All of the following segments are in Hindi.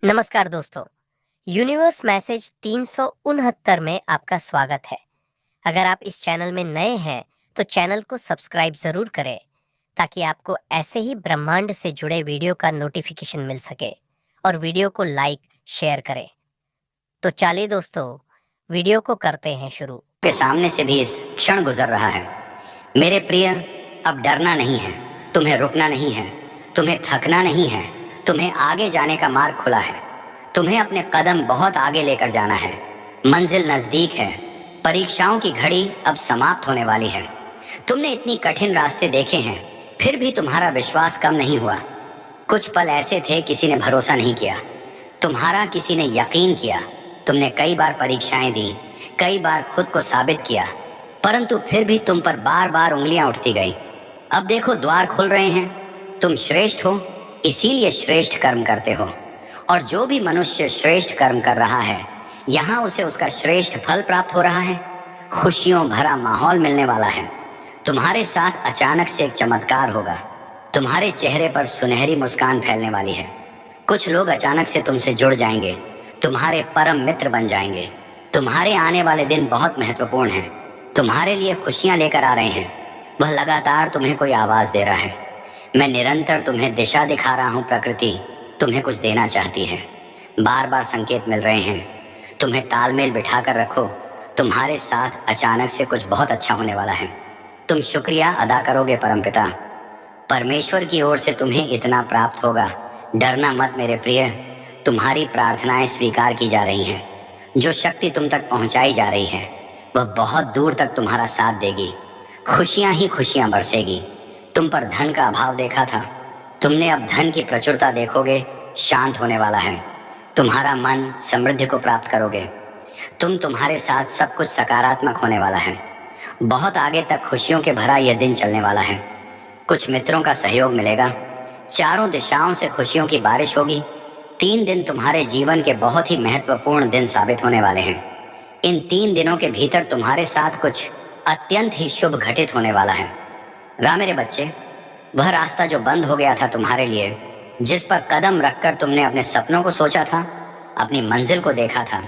नमस्कार दोस्तों। यूनिवर्स मैसेज 369 में आपका स्वागत है। अगर आप इस चैनल में नए हैं तो चैनल को सब्सक्राइब ज़रूर करें ताकि आपको ऐसे ही ब्रह्मांड से जुड़े वीडियो का नोटिफिकेशन मिल सके और वीडियो को लाइक शेयर करें। तो चलिए दोस्तों, वीडियो को करते हैं शुरू। के सामने से भी इस क्षण गुजर रहा है। मेरे प्रिय, अब डरना नहीं है, तुम्हें रुकना नहीं है, तुम्हें थकना नहीं है, तुम्हें आगे जाने का मार्ग खुला है। तुम्हें अपने कदम बहुत आगे लेकर जाना है। मंजिल नजदीक है। परीक्षाओं की घड़ी अब समाप्त होने वाली है। तुमने इतनी कठिन रास्ते देखे हैं, फिर भी तुम्हारा विश्वास कम नहीं हुआ। कुछ पल ऐसे थे किसी ने भरोसा नहीं किया, तुम्हारा किसी ने यकीन किया। तुमने कई बार परीक्षाएं दी, कई बार खुद को साबित किया, परंतु फिर भी तुम पर बार बार उंगलियां उठती गई। अब देखो द्वार खुल रहे हैं। तुम श्रेष्ठ हो, इसीलिए श्रेष्ठ कर्म करते हो। और जो भी मनुष्य श्रेष्ठ कर्म कर रहा है, यहाँ उसे उसका श्रेष्ठ फल प्राप्त हो रहा है। खुशियों भरा माहौल मिलने वाला है। तुम्हारे साथ अचानक से एक चमत्कार होगा। तुम्हारे चेहरे पर सुनहरी मुस्कान फैलने वाली है। कुछ लोग अचानक से तुमसे जुड़ जाएंगे, तुम्हारे परम मित्र बन जाएंगे। तुम्हारे आने वाले दिन बहुत महत्वपूर्ण हैं। तुम्हारे लिए खुशियां लेकर आ रहे हैं। वह लगातार तुम्हें कोई आवाज दे रहा है। मैं निरंतर तुम्हें दिशा दिखा रहा हूँ। प्रकृति तुम्हें कुछ देना चाहती है। बार बार संकेत मिल रहे हैं। तुम्हें तालमेल बिठा कर रखो। तुम्हारे साथ अचानक से कुछ बहुत अच्छा होने वाला है। तुम शुक्रिया अदा करोगे परमपिता। परमेश्वर की ओर से तुम्हें इतना प्राप्त होगा। डरना मत मेरे प्रिय, तुम्हारी प्रार्थनाएं स्वीकार की जा रही हैं। जो शक्ति तुम तक पहुंचाई जा रही है वह बहुत दूर तक तुम्हारा साथ देगी। खुशियां ही खुशियां बरसेगी। तुम पर धन का अभाव देखा था, तुमने अब धन की प्रचुरता देखोगे। शांत होने वाला है। तुम्हारा मन समृद्धि को प्राप्त करोगे। तुम्हारे साथ सब कुछ सकारात्मक होने वाला है। बहुत आगे तक खुशियों के भरा यह दिन चलने वाला है। कुछ मित्रों का सहयोग मिलेगा। चारों दिशाओं से खुशियों की बारिश होगी। 3 दिन तुम्हारे जीवन के बहुत ही महत्वपूर्ण दिन साबित होने वाले हैं। इन 3 दिनों के भीतर तुम्हारे साथ कुछ अत्यंत ही शुभ घटित होने वाला है। मेरे बच्चे, वह रास्ता जो बंद हो गया था तुम्हारे लिए, जिस पर कदम रखकर तुमने अपने सपनों को सोचा था, अपनी मंजिल को देखा था,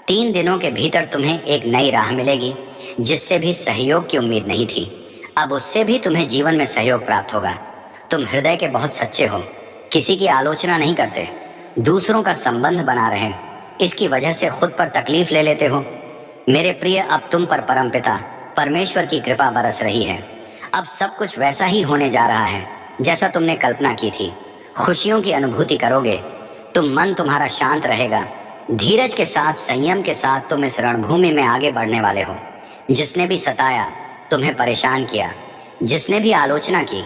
3 दिनों के भीतर तुम्हें एक नई राह मिलेगी जिससे भी सहयोग की उम्मीद नहीं थी। अब उससे भी तुम्हें जीवन में सहयोग प्राप्त होगा। तुम हृदय के बहुत सच्चे हो, किसी की आलोचना नहीं करते, दूसरों का संबंध बना रहे, इसकी वजह से खुद पर तकलीफ ले लेते हो। मेरे प्रिय, अब तुम पर परमपिता परमेश्वर की कृपा बरस रही है। अब सब कुछ वैसा ही होने जा रहा है जैसा तुमने कल्पना की थी। खुशियों की अनुभूति करोगे। मन तुम्हारा शांत रहेगा। धीरज के साथ, संयम के साथ तुम इस रणभूमि में आगे बढ़ने वाले हो। जिसने भी सताया, तुम्हें परेशान किया, जिसने भी आलोचना की,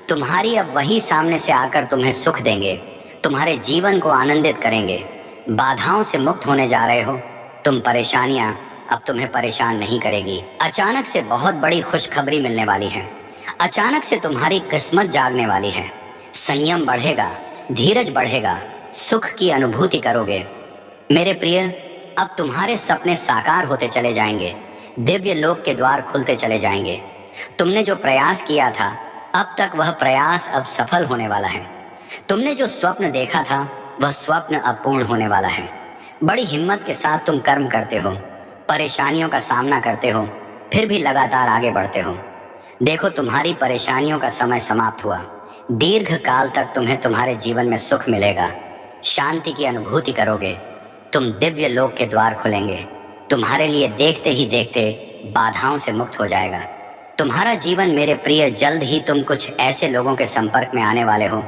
तुम्हारी अब वही सामने से आकर तुम्हें सुख देंगे, तुम्हारे जीवन को आनंदित करेंगे। बाधाओं से मुक्त होने जा रहे हो। परेशानियां अब तुम्हें परेशान नहीं करेगी। अचानक से बहुत बड़ी खुशखबरी मिलने वाली है। अचानक से तुम्हारी किस्मत जागने वाली है। संयम बढ़ेगा, धीरज बढ़ेगा, सुख की अनुभूति करोगे। मेरे प्रिय, अब तुम्हारे सपने साकार होते चले जाएंगे। दिव्य लोक के द्वार खुलते चले जाएंगे। तुमने जो प्रयास किया था, अब तक वह प्रयास अब सफल होने वाला है। तुमने जो स्वप्न देखा था, वह स्वप्न अब पूर्ण होने वाला है। बड़ी हिम्मत के साथ तुम कर्म करते हो, परेशानियों का सामना करते हो, फिर भी लगातार आगे बढ़ते हो। देखो, तुम्हारी परेशानियों का समय समाप्त हुआ। दीर्घ काल तक तुम्हें तुम्हारे जीवन में सुख मिलेगा। शांति की अनुभूति करोगे। दिव्य लोक के द्वार खुलेंगे। तुम्हारे लिए देखते ही देखते बाधाओं से मुक्त हो जाएगा। तुम्हारा जीवन मेरे प्रिय, जल्द ही तुम कुछ ऐसे लोगों के संपर्क में आने वाले हो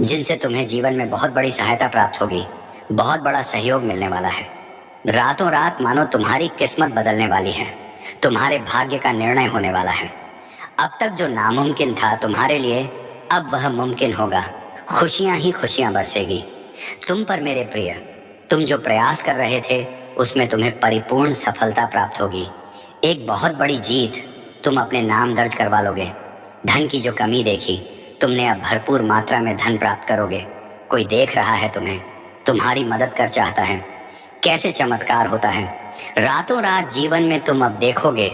जिनसे तुम्हें जीवन में बहुत बड़ी सहायता प्राप्त होगी। बहुत बड़ा सहयोग मिलने वाला है। रातों रात मानो तुम्हारी किस्मत बदलने वाली है। तुम्हारे भाग्य का निर्णय होने वाला है। अब तक जो नामुमकिन था तुम्हारे लिए, अब वह मुमकिन होगा। खुशियां ही खुशियां बरसेगी तुम पर मेरे प्रिय। तुम जो प्रयास कर रहे थे उसमें तुम्हें परिपूर्ण सफलता प्राप्त होगी। एक बहुत बड़ी जीत तुम अपने नाम दर्ज करवा लोगे। धन की जो कमी देखी, तुमने अब भरपूर मात्रा में धन प्राप्त करोगे। कोई देख रहा है तुम्हें, तुम्हारी मदद कर चाहता है। कैसे चमत्कार होता है। रातों रात जीवन में तुम अब देखोगे,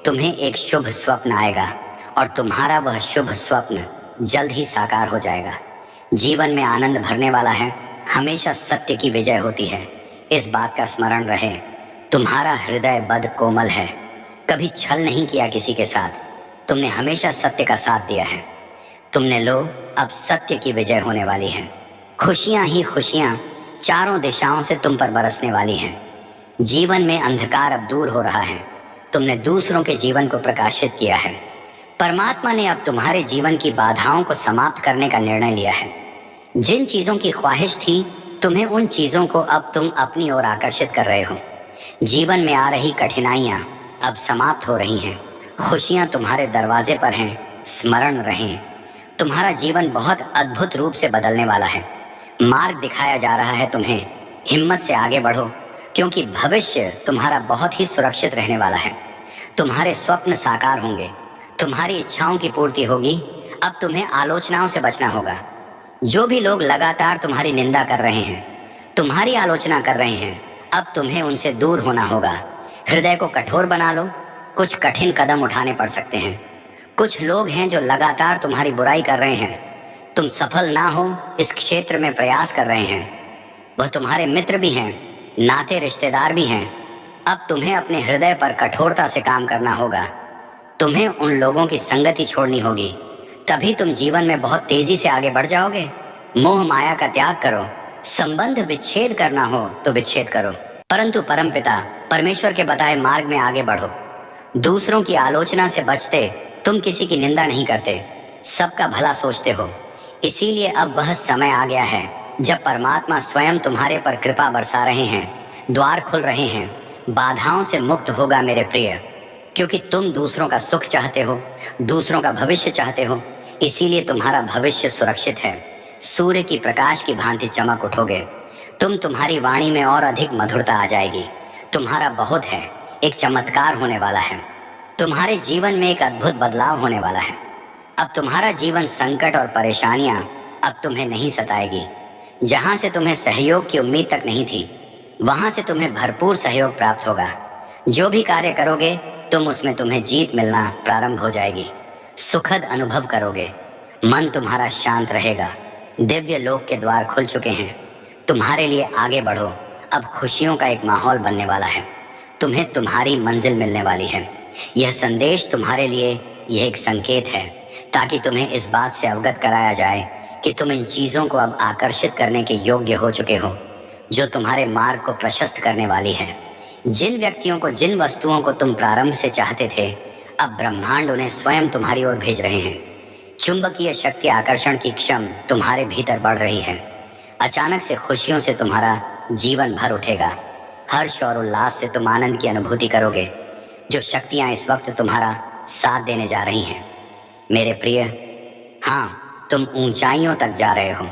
तुम्हें एक शुभ स्वप्न आएगा और तुम्हारा वह शुभ स्वप्न जल्द ही साकार हो जाएगा। जीवन में आनंद भरने वाला है। हमेशा सत्य की विजय होती है। इस बात का स्मरण रहे। तुम्हारा हृदय बद कोमल है। कभी छल नहीं किया किसी के साथ। तुमने हमेशा सत्य का साथ दिया है। तुमने लो, अब सत्य की विजय होने वाली है। खुशियां ही खुशियां चारों दिशाओं से तुम पर बरसने वाली हैं। जीवन में अंधकार अब दूर हो रहा है। तुमने दूसरों के जीवन को प्रकाशित किया है। परमात्मा ने अब तुम्हारे जीवन की बाधाओं को समाप्त करने का निर्णय लिया है। जिन चीजों की ख्वाहिश थी, तुम्हें उन चीजों को अब तुम अपनी ओर आकर्षित कर रहे हो। जीवन में आ रही कठिनाइयां अब समाप्त हो रही हैं। खुशियां तुम्हारे दरवाजे पर हैं। स्मरण रहें, तुम्हारा जीवन बहुत अद्भुत रूप से बदलने वाला है। मार्ग दिखाया जा रहा है तुम्हें। हिम्मत से आगे बढ़ो, क्योंकि भविष्य तुम्हारा बहुत ही सुरक्षित रहने वाला है। तुम्हारे स्वप्न साकार होंगे। तुम्हारी इच्छाओं की पूर्ति होगी। अब तुम्हें आलोचनाओं से बचना होगा। जो भी लोग लगातार तुम्हारी निंदा कर रहे हैं, तुम्हारी आलोचना कर रहे हैं, अब तुम्हें उनसे दूर होना होगा। हृदय को कठोर बना लो। कुछ कठिन कदम उठाने पड़ सकते हैं। कुछ लोग हैं जो लगातार तुम्हारी बुराई कर रहे हैं। तुम सफल ना हो इस क्षेत्र में प्रयास कर रहे हैं। वह तुम्हारे मित्र भी हैं, नाते रिश्तेदार भी हैं। अब तुम्हें अपने हृदय पर कठोरता से काम करना होगा। तुम्हें उन लोगों की संगति छोड़नी होगी, तभी तुम जीवन में बहुत तेजी से आगे बढ़ जाओगे। मोह माया का त्याग करो। संबंध विच्छेद करना हो तो विच्छेद करो, परंतु परमपिता परमेश्वर के बताए मार्ग में आगे बढ़ो। दूसरों की आलोचना से बचते तुम किसी की निंदा नहीं करते, सबका भला सोचते हो। इसीलिए अब वह समय आ गया है जब परमात्मा स्वयं तुम्हारे पर कृपा बरसा रहे हैं। द्वार खुल रहे हैं। बाधाओं से मुक्त होगा मेरे प्रिय, क्योंकि तुम दूसरों का सुख चाहते हो, दूसरों का भविष्य चाहते हो। इसीलिए तुम्हारा भविष्य सुरक्षित है। सूर्य की प्रकाश की भांति चमक उठोगे। तुम्हारी वाणी में और अधिक मधुरता आ जाएगी। तुम्हारा बहुत है, एक चमत्कार होने वाला है। तुम्हारे जीवन में एक अद्भुत बदलाव होने वाला है। अब तुम्हारा जीवन संकट और परेशानियां अब तुम्हें नहीं सताएगी। जहां से तुम्हें सहयोग की उम्मीद तक नहीं थी, वहां से तुम्हें भरपूर सहयोग प्राप्त होगा। जो भी कार्य करोगे तुम उसमें तुम्हें जीत मिलना प्रारंभ हो जाएगी। सुखद अनुभव करोगे। मन तुम्हारा शांत रहेगा। दिव्य लोक के द्वार खुल चुके हैं। तुम्हारे लिए आगे बढ़ो। अब खुशियों का एक माहौल बनने वाला है। तुम्हें तुम्हारी मंजिल मिलने वाली है। यह संदेश तुम्हारे लिए यह एक संकेत है, ताकि तुम्हें इस बात से अवगत कराया जाए कि तुम इन चीज़ों को अब आकर्षित करने के योग्य हो चुके हो, जो तुम्हारे मार्ग को प्रशस्त करने वाली है। जिन व्यक्तियों को, जिन वस्तुओं को तुम प्रारंभ से चाहते थे, अब ब्रह्मांड उन्हें स्वयं तुम्हारी ओर भेज रहे हैं। चुंबकीय शक्ति आकर्षण की क्षम तुम्हारे भीतर बढ़ रही है। अचानक से खुशियों से तुम्हारा जीवन भर उठेगा। हर्ष और उल्लास से तुम आनंद की अनुभूति करोगे। जो शक्तियाँ इस वक्त तुम्हारा साथ देने जा रही हैं मेरे प्रिय, हाँ, तुम ऊंचाइयों तक जा रहे हो।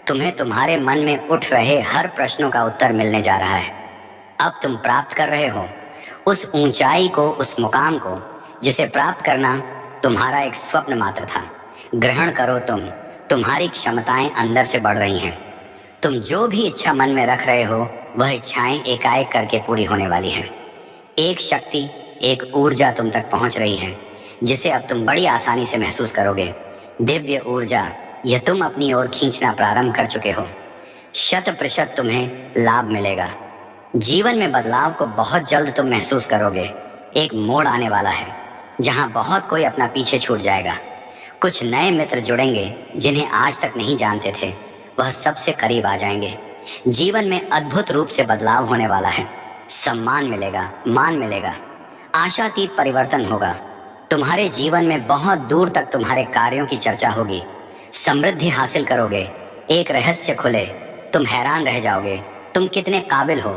तुम्हें तुम्हारे मन में उठ रहे हर प्रश्नों का उत्तर मिलने जा रहा है। अब तुम प्राप्त कर रहे हो उस ऊंचाई को, उस मुकाम को जिसे प्राप्त करना तुम्हारा एक स्वप्न मात्र था। ग्रहण करो। तुम्हारी क्षमताएं अंदर से बढ़ रही हैं। तुम जो भी इच्छा मन में रख रहे हो, वह इच्छाएं एकाएक करके पूरी होने वाली हैं। एक शक्ति, एक ऊर्जा तुम तक पहुंच रही है, जिसे अब तुम बड़ी आसानी से महसूस करोगे। दिव्य ऊर्जा, यह तुम अपनी ओर खींचना प्रारंभ कर चुके हो। 100% तुम्हें लाभ मिलेगा। जीवन में बदलाव को बहुत जल्द तुम महसूस करोगे। एक मोड़ आने वाला है जहां बहुत कोई अपना पीछे छूट जाएगा। कुछ नए मित्र जुड़ेंगे जिन्हें आज तक नहीं जानते थे, वह सबसे करीब आ जाएंगे। जीवन में अद्भुत रूप से बदलाव होने वाला है। सम्मान मिलेगा, मान मिलेगा, आशातीत परिवर्तन होगा। तुम्हारे जीवन में बहुत दूर तक तुम्हारे कार्यों की चर्चा होगी। समृद्धि हासिल करोगे। एक रहस्य खुले, तुम हैरान रह जाओगे। तुम कितने काबिल हो,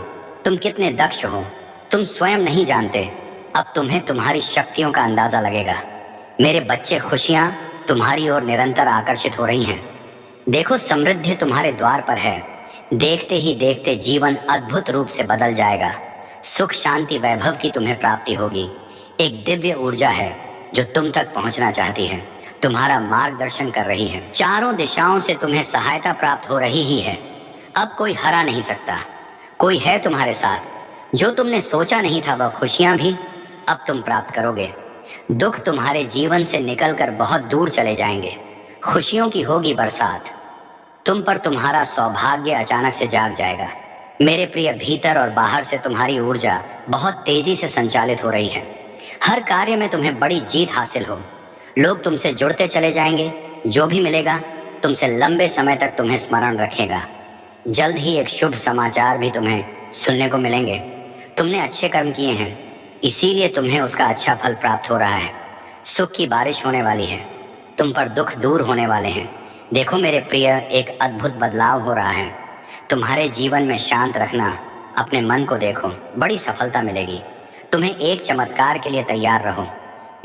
तुम कितने दक्ष हो, तुम स्वयं नहीं जानते। अब तुम्हें तुम्हारी शक्तियों का अंदाजा लगेगा। मेरे बच्चे, खुशियां तुम्हारी ओर निरंतर आकर्षित हो रही हैं। देखो, समृद्धि तुम्हारे द्वार पर है। देखते ही देखते जीवन अद्भुत रूप से बदल जाएगा। सुख, शांति, वैभव की तुम्हें प्राप्ति होगी। एक दिव्य ऊर्जा है जो तुम तक पहुंचना चाहती है, तुम्हारा मार्गदर्शन कर रही है। चारों दिशाओं से तुम्हें सहायता प्राप्त हो रही ही है। अब कोई हरा नहीं सकता। कोई है तुम्हारे साथ। जो तुमने सोचा नहीं था, वह खुशियां भी अब तुम प्राप्त करोगे। दुख तुम्हारे जीवन से निकलकर बहुत दूर चले जाएंगे। खुशियों की होगी बरसात। तुम पर तुम्हारा सौभाग्य अचानक से जाग जाएगा। मेरे प्रिय, भीतर और बाहर से तुम्हारी ऊर्जा बहुत तेजी से संचालित हो रही है। हर कार्य में तुम्हें बड़ी जीत हासिल हो। लोग तुमसे जुड़ते चले जाएंगे। जो भी मिलेगा तुमसे लंबे समय तक तुम्हें स्मरण रखेगा। जल्द ही एक शुभ समाचार भी तुम्हें सुनने को मिलेंगे। तुमने अच्छे कर्म किए हैं, इसीलिए तुम्हें उसका अच्छा फल प्राप्त हो रहा है। सुख की बारिश होने वाली है। तुम पर दुख दूर होने वाले हैं। देखो मेरे प्रिय, एक अद्भुत बदलाव हो रहा है। तुम्हारे जीवन में शांत रखना, अपने मन को देखो, बड़ी सफलता मिलेगी। तुम्हें एक चमत्कार के लिए तैयार रहो।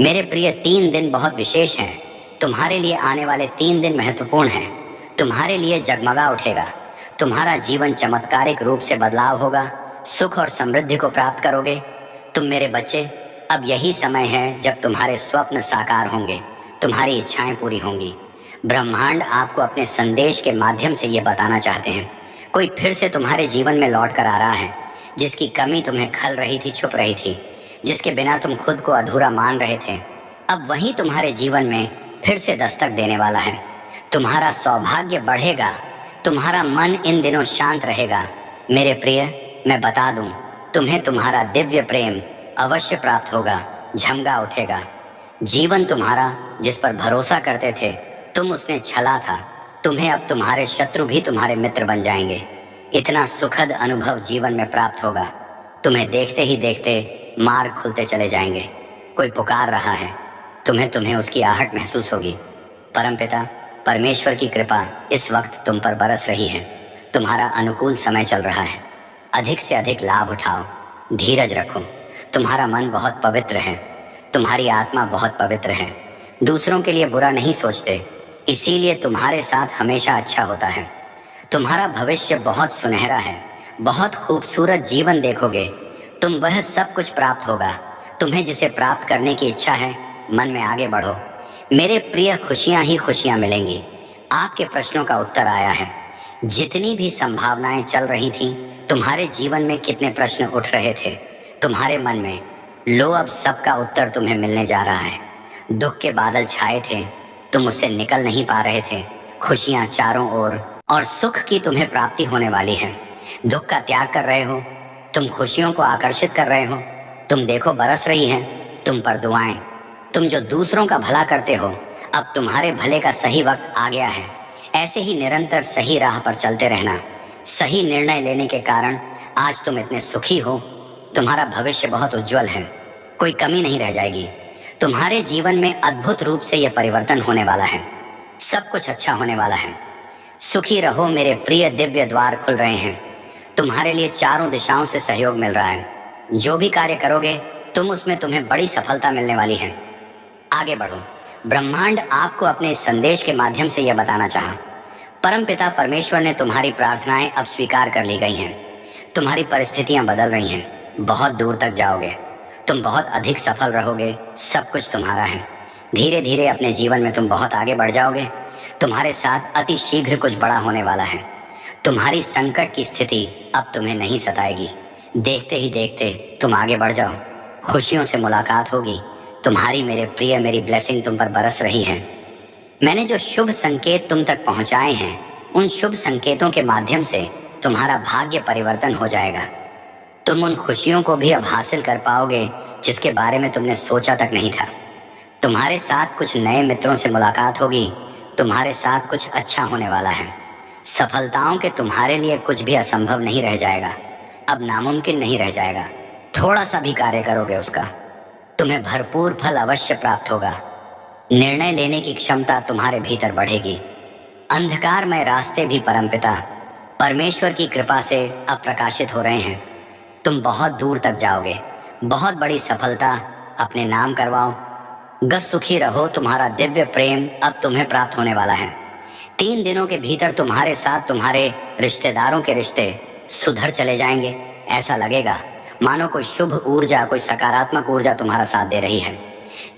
मेरे प्रिय, 3 दिन बहुत विशेष हैं। तुम्हारे लिए आने वाले 3 दिन महत्वपूर्ण हैं। तुम्हारे लिए जगमगा उठेगा। तुम्हारा जीवन चमत्कारिक रूप से बदलाव होगा। सुख और समृद्धि को प्राप्त करोगे। तुम मेरे बच्चे, अब यही समय है जब तुम्हारे स्वप्न साकार होंगे, तुम्हारी इच्छाएं पूरी होंगी। ब्रह्मांड आपको अपने संदेश के माध्यम से ये बताना चाहते हैं। कोई फिर से तुम्हारे जीवन में लौट कर आ रहा है। जिसकी कमी तुम्हें खल रही थी, छुप रही थी, जिसके बिना तुम खुद को अधूरा मान रहे थे, अब वही तुम्हारे जीवन में फिर से दस्तक देने वाला है। तुम्हारा सौभाग्य बढ़ेगा। तुम्हारा मन इन दिनों शांत रहेगा। मेरे प्रिय, मैं बता दूं, तुम्हें तुम्हारा दिव्य प्रेम अवश्य प्राप्त होगा। झमगा उठेगा। जीवन तुम्हारा, जिस पर भरोसा करते थे तुम, उसने छला था। तुम्हें अब तुम्हारे शत्रु भी तुम्हारे मित्र बन जाएंगे। इतना सुखद अनुभव जीवन में प्राप्त होगा। तुम्हें देखते ही देखते मार्ग खुलते चले जाएंगे। कोई पुकार रहा है, तुम्हें उसकी आहट महसूस होगी। परमपिता परमेश्वर की कृपा इस वक्त तुम पर बरस रही है। तुम्हारा अनुकूल समय चल रहा है। अधिक से अधिक लाभ उठाओ। धीरज रखो। तुम्हारा मन बहुत पवित्र है। तुम्हारी आत्मा बहुत पवित्र है। दूसरों के लिए बुरा नहीं सोचते, इसीलिए तुम्हारे साथ हमेशा अच्छा होता है। तुम्हारा भविष्य बहुत सुनहरा है। बहुत खूबसूरत जीवन देखोगे। तुम वह सब कुछ प्राप्त होगा। तुम्हें जिसे प्राप्त करने की इच्छा है, मन में आगे बढ़ो। मेरे प्रिय, खुशियां ही खुशियां मिलेंगी। आपके प्रश्नों का उत्तर आया है। जितनी भी संभावनाएं चल रही थीं, तुम्हारे जीवन में कितने प्रश्न उठ रहे थे तुम्हारे मन में, लो अब सबका उत्तर तुम्हें मिलने जा रहा है। दुख के बादल छाए थे, तुम उससे निकल नहीं पा रहे थे। खुशियां चारों ओर और सुख की तुम्हें प्राप्ति होने वाली है। दुख का त्याग कर रहे हो, तुम खुशियों को आकर्षित कर रहे हो। तुम देखो बरस रही हैं तुम पर दुआएं। तुम जो दूसरों का भला करते हो, अब तुम्हारे भले का सही वक्त आ गया है। ऐसे ही निरंतर सही राह पर चलते रहना। सही निर्णय लेने के कारण आज तुम इतने सुखी हो। तुम्हारा भविष्य बहुत उज्जवल है। कोई कमी नहीं रह जाएगी। तुम्हारे जीवन में अद्भुत रूप से यह परिवर्तन होने वाला है। सब कुछ अच्छा होने वाला है। सुखी रहो मेरे प्रिय। दिव्य द्वार खुल रहे हैं। तुम्हारे लिए चारों दिशाओं से सहयोग मिल रहा है। जो भी कार्य करोगे उसमें तुम्हें बड़ी सफलता मिलने वाली है। आगे बढ़ो। ब्रह्मांड आपको अपने इस संदेश के माध्यम से यह बताना चाहा। परमपिता परमेश्वर ने तुम्हारी प्रार्थनाएं अब स्वीकार कर ली गई हैं। तुम्हारी परिस्थितियां बदल रही हैं। बहुत दूर तक जाओगे। तुम बहुत अधिक सफल रहोगे। सब कुछ तुम्हारा है। धीरे धीरे अपने जीवन में तुम बहुत आगे बढ़ जाओगे। तुम्हारे साथ अति शीघ्र कुछ बड़ा होने वाला है। तुम्हारी संकट की स्थिति अब तुम्हें नहीं सताएगी। देखते ही देखते तुम आगे बढ़ जाओ। खुशियों से मुलाकात होगी। तुम्हारी मेरे प्रिय, मेरी ब्लेसिंग तुम पर बरस रही है। मैंने जो शुभ संकेत तुम तक पहुंचाए हैं, उन शुभ संकेतों के माध्यम से तुम्हारा भाग्य परिवर्तन हो जाएगा। तुम उन खुशियों को भी अब हासिल कर पाओगे जिसके बारे में तुमने सोचा तक नहीं था। तुम्हारे साथ कुछ नए मित्रों से मुलाकात होगी। तुम्हारे साथ कुछ अच्छा होने वाला है। सफलताओं के तुम्हारे लिए कुछ भी असंभव नहीं रह जाएगा। अब नामुमकिन नहीं रह जाएगा। थोड़ा सा भी कार्य करोगे उसका, तुम्हें भरपूर फल अवश्य प्राप्त होगा। निर्णय लेने की क्षमता तुम्हारे भीतर बढ़ेगी। अंधकारमय रास्ते भी परमपिता परमेश्वर की कृपा से अब प्रकाशित हो रहे हैं। तुम बहुत दूर तक जाओगे। बहुत बड़ी सफलता अपने नाम करवाओ। गत सुखी रहो। तुम्हारा दिव्य प्रेम अब तुम्हें प्राप्त होने वाला है। 3 दिनों के भीतर तुम्हारे साथ तुम्हारे रिश्तेदारों के रिश्ते सुधर चले जाएंगे। ऐसा लगेगा मानो कोई शुभ ऊर्जा, कोई सकारात्मक ऊर्जा तुम्हारा साथ दे रही है।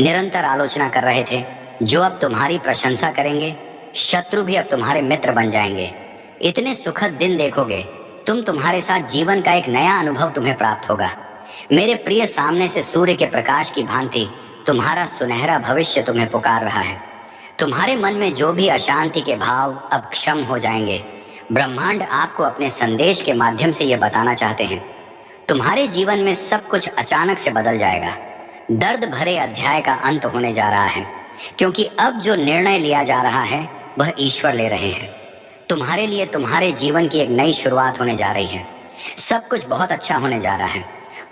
निरंतर आलोचना कर रहे थे, जो अब तुम्हारी प्रशंसा करेंगे। शत्रु भी अब तुम्हारे मित्र बन जाएंगे। इतने सुखद दिन देखोगे तुम। तुम्हारे साथ जीवन का एक नया अनुभव तुम्हें प्राप्त होगा। मेरे प्रिय, सामने से सूर्य के प्रकाश की भांति तुम्हारा सुनहरा भविष्य तुम्हें पुकार रहा है। तुम्हारे मन में जो भी अशांति के भाव अब क्षम हो जाएंगे। ब्रह्मांड आपको अपने संदेश के माध्यम से यह बताना चाहते हैं। तुम्हारे जीवन में सब कुछ अचानक से बदल जाएगा। दर्द भरे अध्याय का अंत होने जा रहा है, क्योंकि अब जो निर्णय लिया जा रहा है वह ईश्वर ले रहे हैं। तुम्हारे लिए तुम्हारे जीवन की एक नई शुरुआत होने जा रही है। सब कुछ बहुत अच्छा होने जा रहा है।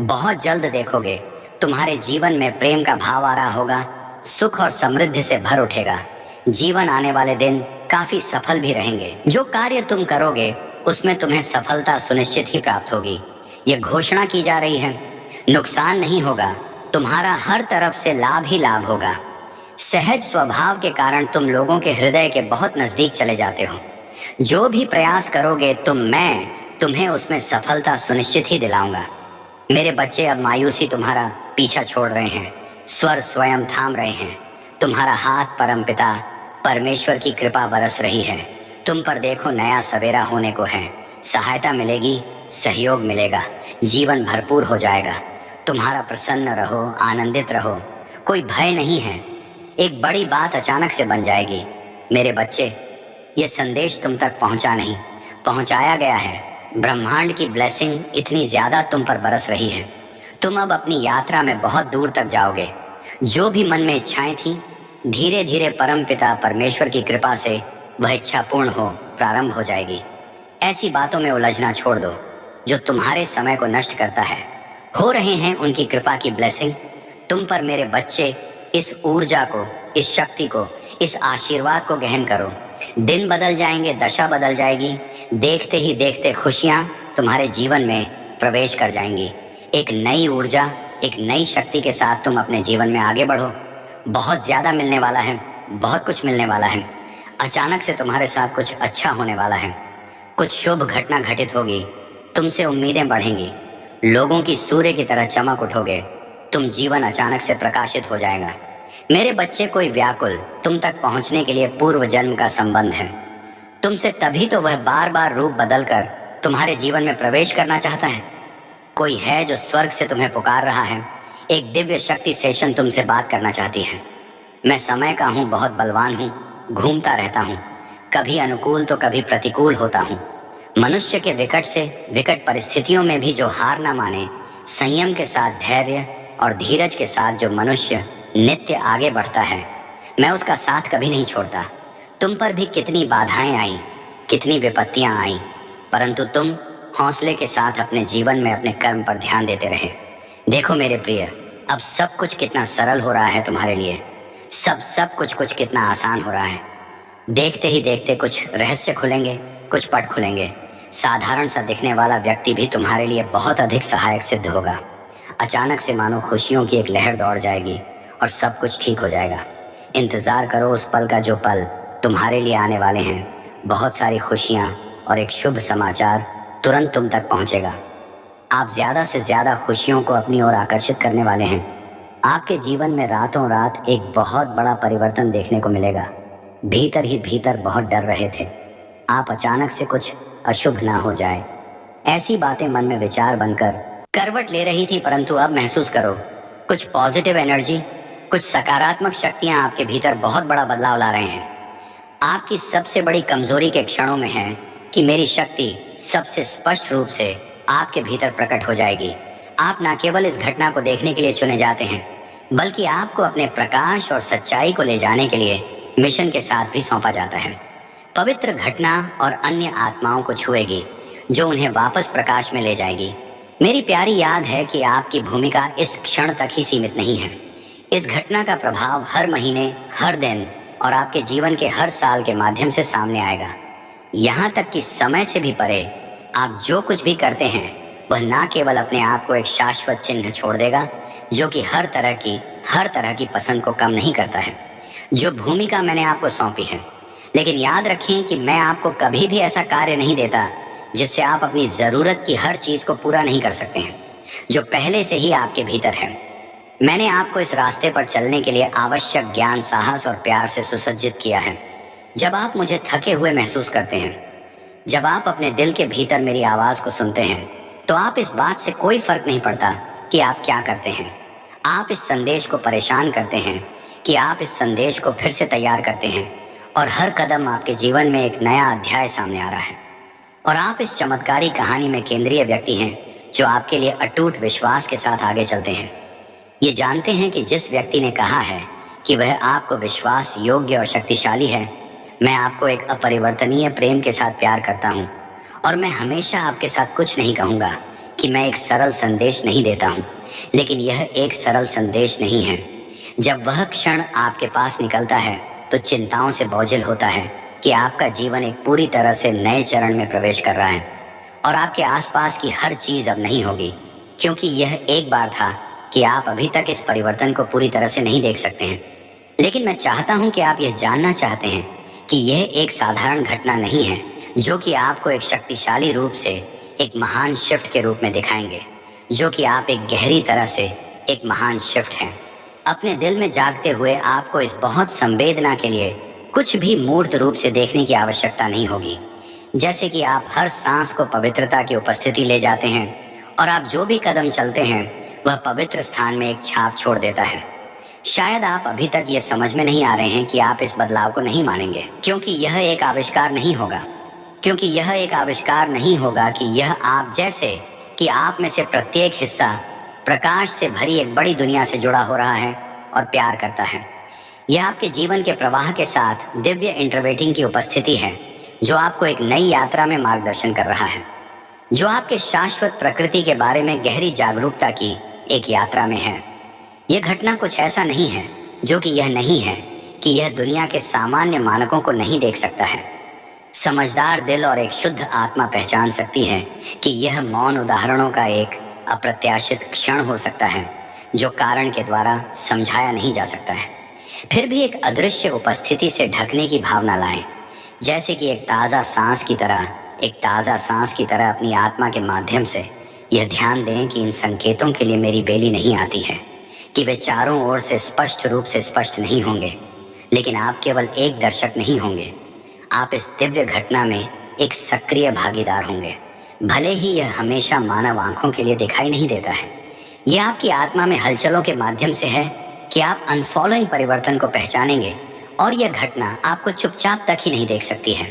बहुत जल्द देखोगे तुम्हारे जीवन में प्रेम का भाव आ रहा होगा, सुख और समृद्धि से भर उठेगा। जीवन आने वाले दिन काफी सफल भी रहेंगे। जो कार्य तुम करोगे उसमें तुम्हें सफलता सुनिश्चित ही प्राप्त होगी। ये घोषणा की जा रही है, नुकसान नहीं होगा, तुम्हारा हर तरफ से लाभ ही लाभ होगा। सहज स्वभाव के कारण तुम लोगों के हृदय के बहुत नजदीक चले जाते हो। जो भी प्रयास करोगे मैं तुम्हें उसमें सफलता सुनिश्चित ही दिलाऊंगा। मेरे बच्चे, अब मायूसी तुम्हारा पीछा छोड़ रहे हैं, स्वर स्वयं थाम रहे हैं। तुम्हारा हाथ परमपिता परमेश्वर की कृपा बरस रही है। तुम पर देखो नया सवेरा होने को है। सहायता मिलेगी, सहयोग मिलेगा, जीवन भरपूर हो जाएगा। तुम्हारा प्रसन्न रहो, आनंदित रहो, कोई भय नहीं है। एक बड़ी बात अचानक से बन जाएगी। मेरे बच्चे, ये संदेश तुम तक पहुंचा नहीं, पहुंचाया गया है। ब्रह्मांड की ब्लेसिंग इतनी ज्यादा तुम पर बरस रही है। तुम अब अपनी यात्रा में बहुत दूर तक जाओगे। जो भी मन में इच्छाएं थी, धीरे धीरे परमपिता परमेश्वर की कृपा से वह इच्छा पूर्ण हो प्रारंभ हो जाएगी। ऐसी बातों में उलझना छोड़ दो जो तुम्हारे समय को नष्ट करता है। हो रहे हैं उनकी कृपा की ब्लेसिंग तुम पर। मेरे बच्चे, इस ऊर्जा को, इस शक्ति को, इस आशीर्वाद को गहन करो। दिन बदल जाएंगे, दशा बदल जाएगी। देखते ही देखते खुशियां तुम्हारे जीवन में प्रवेश कर जाएंगी। एक नई ऊर्जा, एक नई शक्ति के साथ तुम अपने जीवन में आगे बढ़ो। बहुत ज्यादा मिलने वाला है, बहुत कुछ मिलने वाला है। अचानक से तुम्हारे साथ कुछ अच्छा होने वाला है। कुछ शुभ घटना घटित होगी। तुमसे उम्मीदें बढ़ेंगी। लोगों की सूर्य की तरह चमक उठोगे। तुम जीवन अचानक से प्रकाशित हो जाएगा। मेरे बच्चे, कोई व्याकुल तुम तक पहुंचने के लिए पूर्व जन्म का संबंध है। तुमसे तभी तो वह बार बार रूप बदलकर तुम्हारे जीवन में प्रवेश करना चाहता है। कोई है जो स्वर्ग से तुम्हें पुकार रहा है। एक दिव्य शक्ति सेशन तुमसे बात करना चाहती है। मैं समय का हूँ, बहुत बलवान हूँ, घूमता रहता हूँ, कभी अनुकूल तो कभी प्रतिकूल होता हूँ। मनुष्य के विकट से विकट परिस्थितियों में भी जो हार ना माने, संयम के साथ धैर्य और धीरज के साथ जो मनुष्य नित्य आगे बढ़ता है, मैं उसका साथ कभी नहीं छोड़ता। तुम पर भी कितनी बाधाएं आई, कितनी विपत्तियां आई, परंतु तुम हौसले के साथ अपने जीवन में अपने कर्म पर ध्यान देते रहे। देखो मेरे प्रिय, अब सब कुछ कितना सरल हो रहा है तुम्हारे लिए। सब कुछ कितना आसान हो रहा है। देखते ही देखते कुछ रहस्य खुलेंगे, कुछ पट खुलेंगे। साधारण सा दिखने वाला व्यक्ति भी तुम्हारे लिए बहुत अधिक सहायक सिद्ध होगा। अचानक से मानो खुशियों की एक लहर दौड़ जाएगी और सब कुछ ठीक हो जाएगा। इंतज़ार करो उस पल का जो पल तुम्हारे लिए आने वाले हैं। बहुत सारी खुशियाँ और एक शुभ समाचार तुरंत तुम तक पहुँचेगा। आप ज़्यादा से ज़्यादा खुशियों को अपनी ओर आकर्षित करने वाले हैं। आपके जीवन में रातों रात एक बहुत बड़ा परिवर्तन देखने को मिलेगा। भीतर ही भीतर बहुत डर रहे थे आप अचानक से कुछ अशुभ ना हो जाए, ऐसी बातें मन में विचार बनकर करवट ले रही थी, परंतु अब महसूस करो कुछ पॉजिटिव एनर्जी, कुछ सकारात्मक शक्तियां आपके भीतर बहुत बड़ा बदलाव ला रहे हैं। आपकी सबसे बड़ी कमजोरी के क्षणों में है कि मेरी शक्ति सबसे स्पष्ट रूप से आपके भीतर प्रकट हो जाएगी। आप न केवल इस घटना को देखने के लिए चुने जाते हैं, बल्कि आपको अपने प्रकाश और सच्चाई को ले जाने के लिए मिशन के साथ भी सौंपा जाता है। पवित्र घटना और अन्य आत्माओं को छुएगी जो उन्हें वापस प्रकाश में ले जाएगी। मेरी प्यारी याद है कि आपकी भूमिका इस क्षण तक ही सीमित नहीं है। इस घटना का प्रभाव हर महीने, हर दिन और आपके जीवन के हर साल के माध्यम से सामने आएगा। यहाँ तक कि समय से भी परे आप जो कुछ भी करते हैं वह ना केवल अपने आप को एक शाश्वत चिन्ह छोड़ देगा जो कि हर तरह की पसंद को कम नहीं करता है, जो भूमिका मैंने आपको सौंपी है। लेकिन याद रखें कि मैं आपको कभी भी ऐसा कार्य नहीं देता जिससे आप अपनी ज़रूरत की हर चीज़ को पूरा नहीं कर सकते हैं, जो पहले से ही आपके भीतर है। मैंने आपको इस रास्ते पर चलने के लिए आवश्यक ज्ञान, साहस और प्यार से सुसज्जित किया है। जब आप मुझे थके हुए महसूस करते हैं, जब आप अपने दिल के भीतर मेरी आवाज़ को सुनते हैं, तो आप इस बात से कोई फर्क नहीं पड़ता कि आप क्या करते हैं। आप इस संदेश को परेशान करते हैं कि आप इस संदेश को फिर से तैयार करते हैं और हर कदम आपके जीवन में एक नया अध्याय सामने आ रहा है और आप इस चमत्कारी कहानी में केंद्रीय व्यक्ति हैं जो आपके लिए अटूट विश्वास के साथ आगे चलते हैं। ये जानते हैं कि जिस व्यक्ति ने कहा है कि वह आपको विश्वास योग्य और शक्तिशाली है, मैं आपको एक अपरिवर्तनीय प्रेम के साथ प्यार करता हूँ और मैं हमेशा आपके साथ कुछ नहीं कहूँगा कि मैं एक सरल संदेश नहीं देता हूँ, लेकिन यह एक सरल संदेश नहीं है। जब वह क्षण आपके पास निकलता है तो चिंताओं से बोझिल होता है कि आपका जीवन एक पूरी तरह से नए चरण में प्रवेश कर रहा है और आपके आसपास की हर चीज़ अब नहीं होगी, क्योंकि यह एक बार था कि आप अभी तक इस परिवर्तन को पूरी तरह से नहीं देख सकते हैं। लेकिन मैं चाहता हूं कि आप यह जानना चाहते हैं कि यह एक साधारण घटना नहीं है जो कि आपको एक शक्तिशाली रूप से एक महान शिफ्ट के रूप में दिखाएंगे, जो कि आप एक गहरी तरह से एक महान शिफ्ट हैं। अपने दिल में जागते हुए आपको इस बहुत संवेदना के लिए कुछ भी मूर्त रूप से देखने की आवश्यकता नहीं होगी। जैसे कि आप हर सांस को पवित्रता की उपस्थिति ले जाते हैं और आप जो भी कदम चलते हैं वह पवित्र स्थान में एक छाप छोड़ देता है। शायद आप अभी तक ये समझ में नहीं आ रहे हैं कि आप इस बदलाव को नहीं मानेंगे, क्योंकि यह एक आविष्कार नहीं होगा, कि यह आप जैसे कि आप में से प्रत्येक हिस्सा प्रकाश से भरी एक बड़ी दुनिया से जुड़ा हो रहा है और प्यार करता है। यह आपके जीवन के प्रवाह के साथ दिव्य इंटरवेटिंग की उपस्थिति है जो आपको एक नई यात्रा में मार्गदर्शन कर रहा है, जो आपके शाश्वत प्रकृति के बारे में गहरी जागरूकता की एक यात्रा में है। यह घटना कुछ ऐसा नहीं है जो कि यह नहीं है कि यह दुनिया के सामान्य मानकों को नहीं देख सकता है। समझदार दिल और एक शुद्ध आत्मा पहचान सकती है कि यह मौन उदाहरणों का एक अप्रत्याशित क्षण हो सकता है जो कारण के द्वारा समझाया नहीं जा सकता है, फिर भी एक अदृश्य उपस्थिति से ढकने की भावना लाएं, जैसे कि एक ताज़ा सांस की तरह अपनी आत्मा के माध्यम से यह ध्यान दें कि इन संकेतों के लिए मेरी बेली नहीं आती है, कि वे चारों ओर से स्पष्ट रूप से स्पष्ट नहीं होंगे, लेकिन आप केवल एक दर्शक नहीं होंगे, आप इस दिव्य घटना में एक सक्रिय भागीदार होंगे। भले ही यह हमेशा मानव आंखों के लिए दिखाई नहीं देता है, यह आपकी आत्मा में हलचलों के माध्यम से है कि आप अनफॉलोइंग परिवर्तन को पहचानेंगे और यह घटना आपको चुपचाप तक ही नहीं देख सकती है,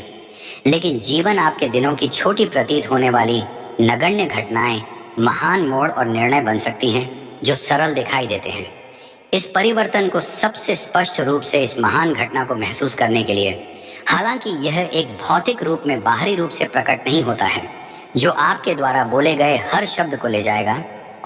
लेकिन जीवन आपके दिनों की छोटी प्रतीत होने वाली नगण्य घटनाएं महान मोड़ और निर्णय बन सकती हैं जो सरल दिखाई देते हैं। इस परिवर्तन को सबसे स्पष्ट रूप से इस महान घटना को महसूस करने के लिए, हालांकि यह एक भौतिक रूप में बाहरी रूप से प्रकट नहीं होता है जो आपके द्वारा बोले गए हर शब्द को ले जाएगा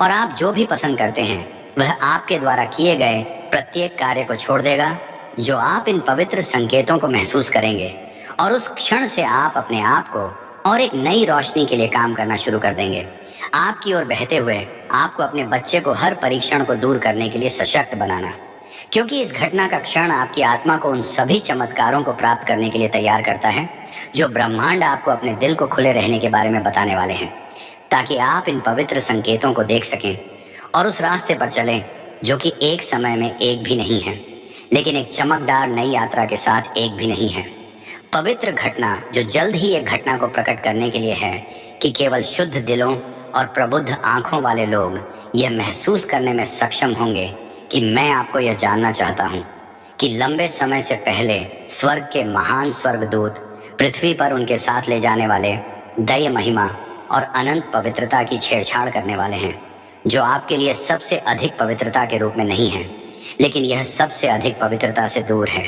और आप जो भी पसंद करते हैं वह आपके द्वारा किए गए प्रत्येक कार्य को छोड़ देगा, जो आप इन पवित्र संकेतों को महसूस करेंगे और उस क्षण से आप अपने आप को और एक नई रोशनी के लिए काम करना शुरू कर देंगे। आपकी ओर बहते हुए आपको अपने बच्चे को हर परीक्षण को दूर करने के लिए सशक्त बनाना, क्योंकि इस घटना का क्षण आपकी आत्मा को उन सभी चमत्कारों को प्राप्त करने के लिए तैयार करता है जो ब्रह्मांड आपको अपने दिल को खुले रहने के बारे में बताने वाले हैं, ताकि आप इन पवित्र संकेतों को देख सकें और उस रास्ते पर चलें जो कि एक समय में एक भी नहीं है, लेकिन एक चमकदार नई यात्रा के साथ एक भी नहीं है। पवित्र घटना जो जल्द ही एक घटना को प्रकट करने के लिए है कि केवल शुद्ध दिलों और प्रबुद्ध आंखों वाले लोग यह महसूस करने में सक्षम होंगे कि मैं आपको यह जानना चाहता हूँ कि लंबे समय से पहले स्वर्ग के महान स्वर्गदूत पृथ्वी पर उनके साथ ले जाने वाले दया महिमा और अनंत पवित्रता की छेड़छाड़ करने वाले हैं, जो आपके लिए सबसे अधिक पवित्रता के रूप में नहीं है, लेकिन यह सबसे अधिक पवित्रता से दूर है।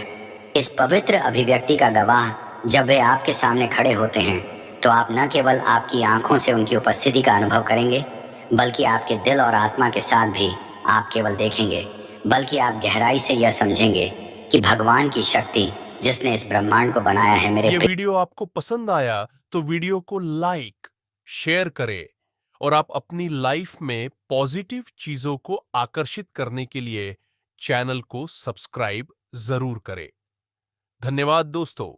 इस पवित्र अभिव्यक्ति का गवाह जब वे आपके सामने खड़े होते हैं तो आप न केवल आपकी आंखों से उनकी उपस्थिति का अनुभव करेंगे, बल्कि आपके दिल और आत्मा के साथ भी आप केवल देखेंगे, बल्कि आप गहराई से यह समझेंगे कि भगवान की शक्ति जिसने इस ब्रह्मांड को बनाया है मेरे ये वीडियो आपको पसंद आया तो वीडियो को लाइक शेयर करें और आप अपनी लाइफ में पॉजिटिव चीजों को आकर्षित करने के लिए चैनल को सब्सक्राइब जरूर करें। धन्यवाद दोस्तों।